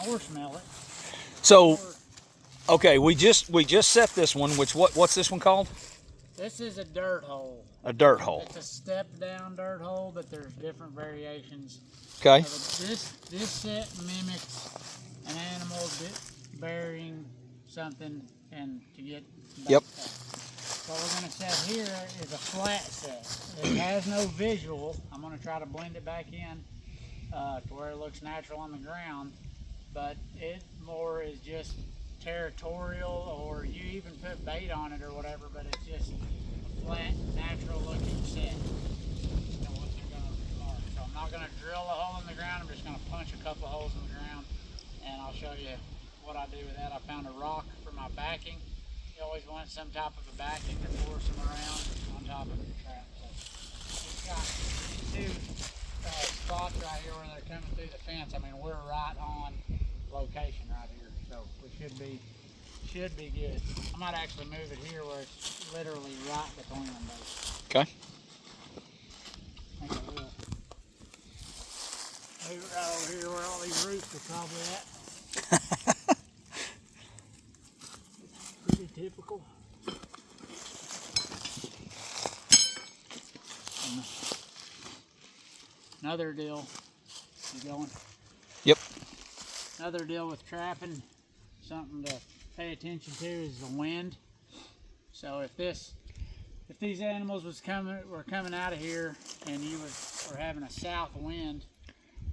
or smell it. So, okay, we just set this one. Which what's this one called? This is a dirt hole. A dirt hole. It's a step down dirt hole, but there's different variations. Okay. This set mimics an animal burying something and to get back. Yep. What we're going to set here is a flat set. It has no visual. I'm going to try to blend it back in to where it looks natural on the ground, but it more is just territorial, or you even put bait on it or whatever, but it's just a flat, natural looking set. So what they're going to mark. So I'm not going to drill a hole in the ground, I'm just going to punch a couple holes in the ground, and I'll show you what I do with that. I found a rock for my backing. You always want some type of a backing to force them around on top of the trap. So we've got these two spots right here where they're coming through the fence. I mean, we're right on location right here, so we should be good. I might actually move it here where it's literally right between them both. Okay. I think I will. Move it right over here where all these roots are probably at. Pretty typical. Another deal. You going? Yep. Another deal with trapping, something to pay attention to is the wind. So if these animals were coming out of here and you were having a south wind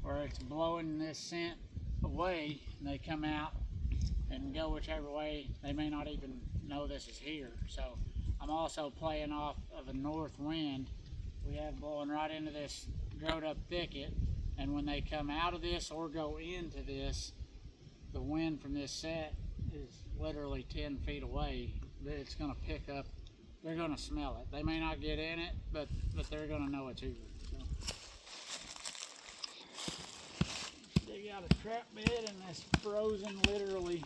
where it's blowing this scent away and they come out and go whichever way, they may not even know this is here. So I'm also playing off of a north wind we have blowing right into this growed up thicket, and when they come out of this or go into this, the wind from this set is literally 10 feet away. It's going to pick up, they're going to smell it. They may not get in it, but they're going to know it's here. So dig out a trap bed and it's frozen literally.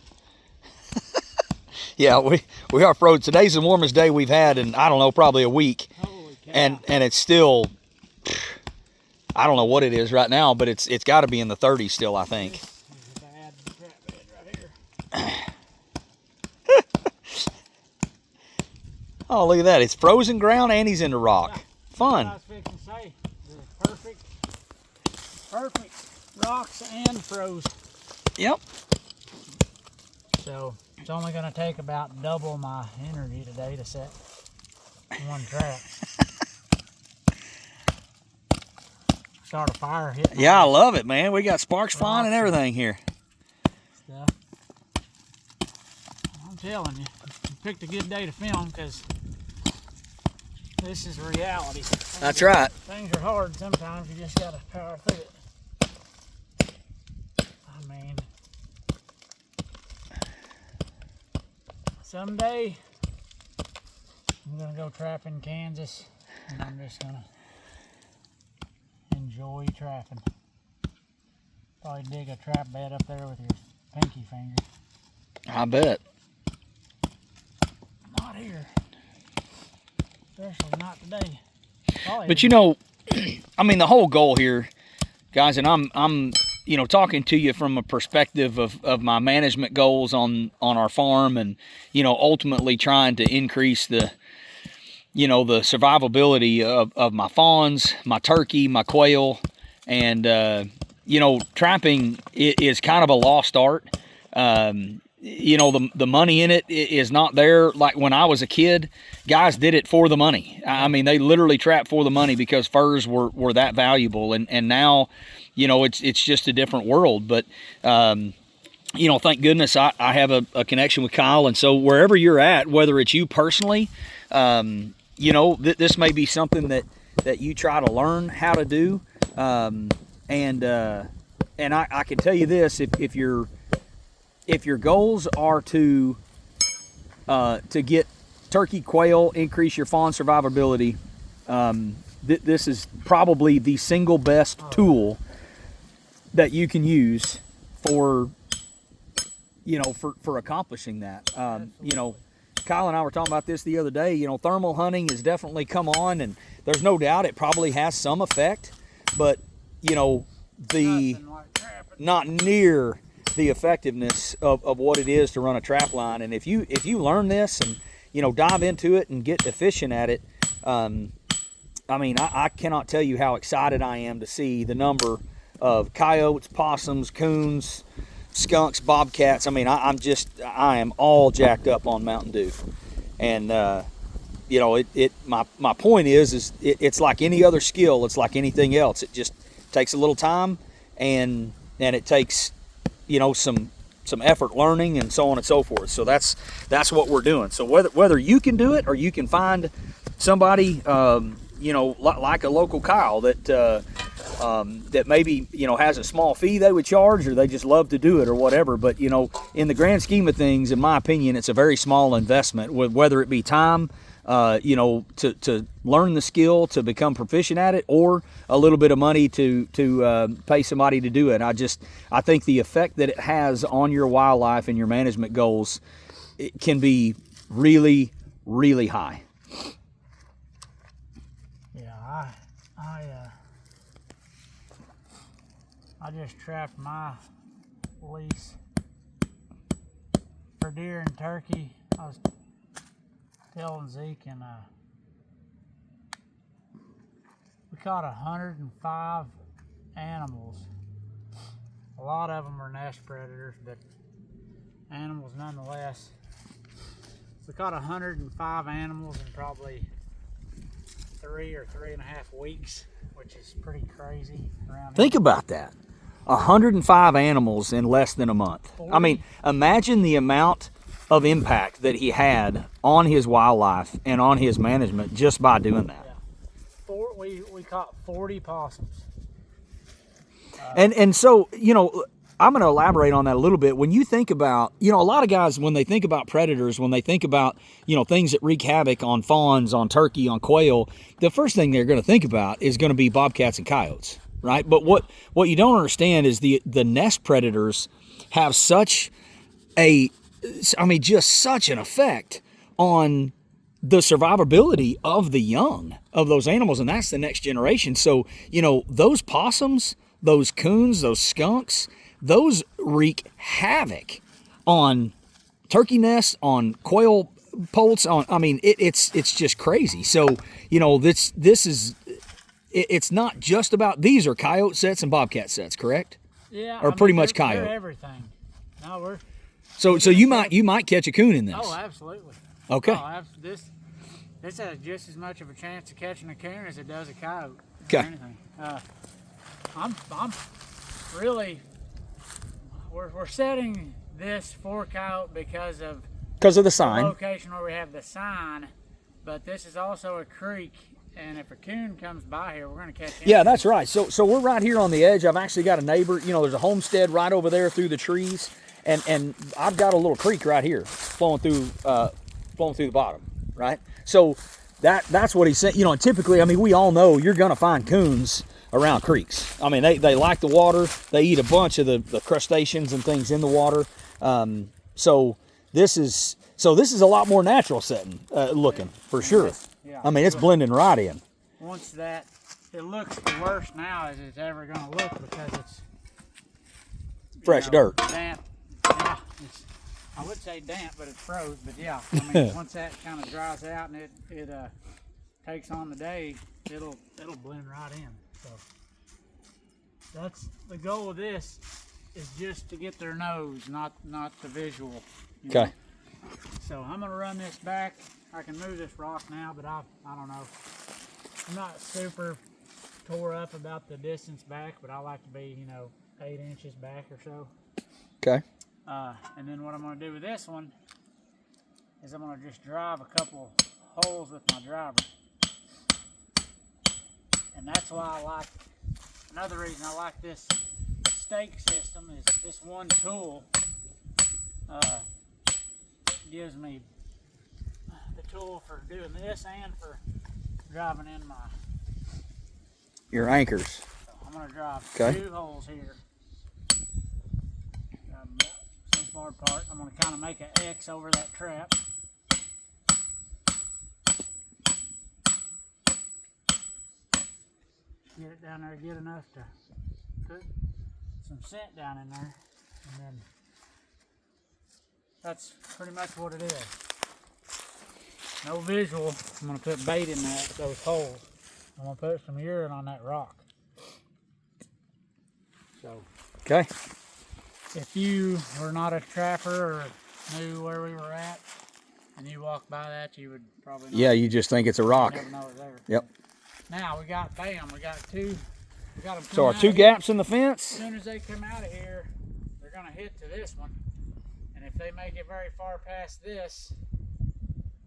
Yeah, we are frozen. Today's the warmest day we've had in, I don't know, probably a week. Holy cow. And it's still, I don't know what it is right now, but it's got to be in the 30s still, I think. This is a bad trap bed right here. Oh, look at that. It's frozen ground and he's in the rock. Yeah, Fun. I was fixing to say, the perfect rocks and froze. Yep. So it's only going to take about double my energy today to set one trap. Start a fire hitting. Yeah, I love it, man. We got sparks flying and everything here. Stuff. I'm telling you, picked a good day to film because this is reality. That's right. Things are hard sometimes. You just got to power through it. I mean, someday I'm going to go trap in Kansas and I'm just going to enjoy trapping. Probably dig a trap bed up there with your pinky finger. I bet. Not here. Especially not today. Probably But you know, I mean, the whole goal here, guys, and I'm you know, talking to you from a perspective of my management goals on our farm, and, you know, ultimately trying to increase the, you know, the survivability of my fawns, my turkey, my quail, and, you know, trapping is kind of a lost art. You know, the money in it is not there. Like when I was a kid, guys did it for the money. I mean, they literally trapped for the money because furs were that valuable. And now, you know, it's just a different world. But, you know, thank goodness I have a connection with Kyle. And so wherever you're at, whether it's you personally, you know, this may be something that you try to learn how to do. And I can tell you this, if your goals are to get turkey, quail, increase your fawn survivability, this is probably the single best tool that you can use for, you know, for accomplishing that. You know, Kyle and I were talking about this the other day. You know, thermal hunting has definitely come on, and there's no doubt it probably has some effect, but, you know, not near the effectiveness of what it is to run a trap line. And if you learn this and, you know, dive into it and get efficient at it, I mean, I cannot tell you how excited I am to see the number of coyotes, possums, coons, skunks, bobcats. I mean, I am all jacked up on Mountain Dew. And, you know, my point is it's like any other skill. It's like anything else. It just takes a little time and it takes, you know, some effort learning and so on and so forth. So that's what we're doing. So whether you can do it or you can find somebody, you know, like a local Kyle that maybe, you know, has a small fee they would charge, or they just love to do it or whatever. But, you know, in the grand scheme of things, in my opinion, it's a very small investment, whether it be time, you know, to learn the skill, to become proficient at it, or a little bit of money to pay somebody to do it. I think the effect that it has on your wildlife and your management goals, it can be really, really high. Yeah, I just trapped my lease for deer and turkey. I was telling Zeke, and we caught 105 animals. A lot of them are nest predators, but animals nonetheless. We caught 105 animals in probably 3 or 3.5 weeks, which is pretty crazy around Think here. about that. 105 animals in less than a month. 40. I mean, imagine the amount of impact that he had on his wildlife and on his management just by doing that. Yeah. We caught 40 possums. And so, you know, I'm going to elaborate on that a little bit. When you think about, you know, a lot of guys, when they think about predators, when they think about, you know, things that wreak havoc on fawns, on turkey, on quail, the first thing they're going to think about is going to be bobcats and coyotes, right? But what you don't understand is the nest predators have such just such an effect on the survivability of the young of those animals, and that's the next generation. So, you know, those possums, those coons, those skunks, those wreak havoc on turkey nests, on quail poults, it's just crazy. So, you know, it's not just about, these are coyote sets and bobcat sets, correct? Yeah. Or pretty much they're coyote. everything. No, we're. So you might catch a coon in this. Oh, absolutely. Okay. Oh, this has just as much of a chance of catching a coon as it does a coyote. Okay. Or anything. I'm really. We're setting this for coyote because of the sign. the location where we have the sign, but this is also a creek, and if a coon comes by here, we're going to catch him. Yeah, that's right. So we're right here on the edge. I've actually got a neighbor. You know, there's a homestead right over there through the trees, and I've got a little creek right here flowing through the bottom, right? So that's what he said. You know, and typically, I mean, we all know you're going to find coons around creeks. I mean, they like the water. They eat a bunch of the crustaceans and things in the water. So this is a lot more natural setting looking for sure. Yeah. I mean, it's blending right in. Once that, it looks the worst now as it's ever going to look because it's Fresh dirt. Damp. Yeah, I would say damp, but it's froze. But yeah, I mean, once that kind of dries out and it takes on the day, it'll blend right in. So that's the goal of this, is just to get their nose, not the visual. Okay. Know? So I'm gonna run this back. I can move this rock now, but I don't know. I'm not super tore up about the distance back, but I like to be, 8 inches back or so. Okay. And then what I'm gonna do with this one is I'm gonna just drive a couple holes with my driver. And that's why another reason I like this stake system is this one tool gives me the tool for doing this and for driving in my. Your anchors. So I'm gonna drive Okay. 2 holes here. Drive them so far apart. I'm gonna kind of make an X over that trap. Get it down there good enough to put some scent down in there. And then that's pretty much what it is. No visual. I'm gonna put bait in those holes. I'm gonna put some urine on that rock. So, Okay. if you were not a trapper or knew where we were at, and you walked by that, you would probably not, Yeah, you just think it's a rock. never know it's there. Yep. Now we got them So our two gaps in the fence. As soon as they come out of here, they're gonna hit to this one. And if they make it very far past this,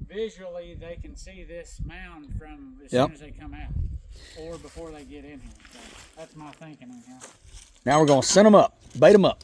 visually they can see this mound from as soon as they come out. Or before they get in here. So that's my thinking anyhow. Now we're gonna send them up, bait them up.